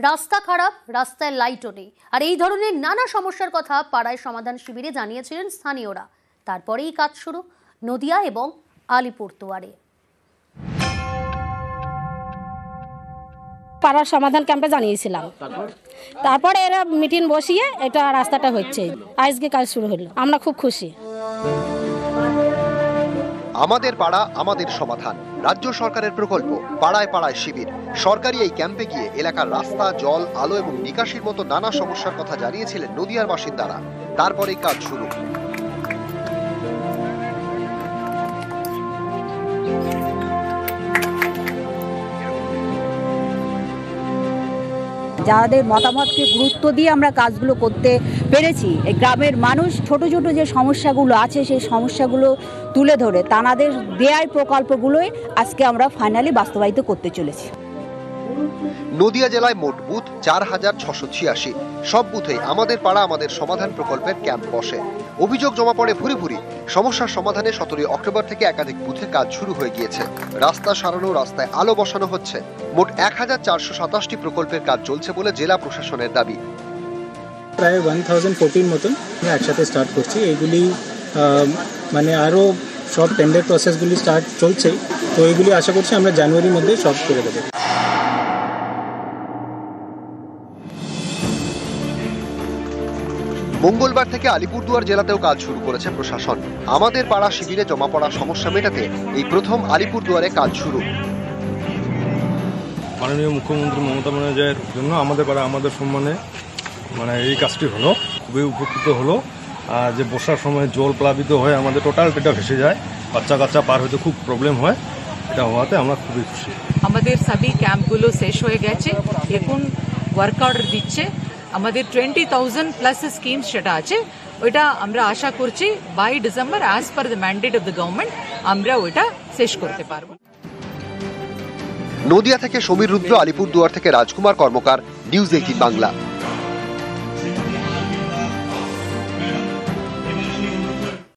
রাস্তা খারাপ, রাস্তায় লাইটও নেই, আর এই ধরনের নানা সমস্যার কথা পাড়ায় সমাধান শিবিরে জানিয়েছিলেন স্থানীয়রা। তারপরেই কাজ শুরু নদিয়া এবং আলিপুরদুয়ারে। পাড়ার সমাধান ক্যাম্পে জানিয়েছিলাম, তারপরে এরা মিটিং বসিয়ে এটা রাস্তাটা হচ্ছে, আজকে কাজ শুরু হলো। আমরা খুব খুশি। আমাদের পাড়া আমাদের সমাধান রাজ্য সরকারের প্রকল্প। পাড়ায় পাড়ায় শিবির। সরকারি এই ক্যাম্পে গিয়ে এলাকার রাস্তা, জল, আলো এবং নিকাশির মতো নানা সমস্যার কথা জানিয়েছিলেন নদিয়ার বাসিন্দারা। তারপরেই কাজ শুরু। যাদের মতামতকে গুরুত্ব দিয়ে আমরা কাজগুলো করতে পেরেছি। এই গ্রামের মানুষ ছোট ছোট যে সমস্যাগুলো আছে সেই সমস্যাগুলো তুলে ধরে তাদের দেয়ার প্রকল্পগুলোই আজকে আমরা ফাইনালি বাস্তবায়িত করতে চলেছি। নদিয়া জেলায় মোট বুথ 4686। সব বুথে আমাদের পাড়া আমাদের সমাধান প্রকল্পের ক্যাম্প বসে। অভিযোগ জমা পড়ে ভুরি ভুরি। সমস্যার সমাধানে 17 অক্টোবর থেকে একাধিক বুথে কাজ শুরু হয়ে গিয়েছে। রাস্তা সারানো, রাস্তায় আলো বসানো হচ্ছে। মোট 1427টি প্রকল্পের কাজ চলছে বলে জেলা প্রশাসনের দাবি। প্রায় 1014 মতন আমরা একসাথে স্টার্ট করছি। এইগুলি মানে আরও সব টেন্ডার প্রসেসগুলি স্টার্ট চলছে, তো এইগুলি আশা করছি আমরা জানুয়ারির মধ্যে সব করে দেবো। মঙ্গলবার থেকে আলিপুরদুয়ার জেলাতেও কাজ শুরু করেছে প্রশাসন। আমাদের পাড়া শিবিরে জমা পড়া সমস্যা মেটাতে এই প্রথম আলিপুরদুয়ারে কাজ শুরু। মাননীয় মুখ্যমন্ত্রী মমতা ব্যানার্জির জন্য আমাদের পাড়া আমাদের সম্মানে এই কাজটি হলো। খুবই উপকৃত হলো। যে বর্ষার সময় জল প্লাবিত হয়ে আমাদের টোটালটা ভেসে যায়, বাচ্চা কাচ্চা পার হতে খুব প্রবলেম হয়। এটা হওয়াতে আমরা খুবই খুশি। আমাদের সবই ক্যাম্পগুলো শেষ হয়ে গেছে, এখন ওয়ার্ক অর্ডার দিচ্ছে। আমাদের 20,000 প্লাস স্কিম সেটা আছে, ওইটা আমরা আশা করছি by December as per the mandate of the government আমরা ওইটা শেষ করতে পারবো। নদিয়া থেকে সমীর রুদ্র, আলিপুরদুয়ার থেকে রাজকুমার কর্মকার, নিউজ 18 বাংলা।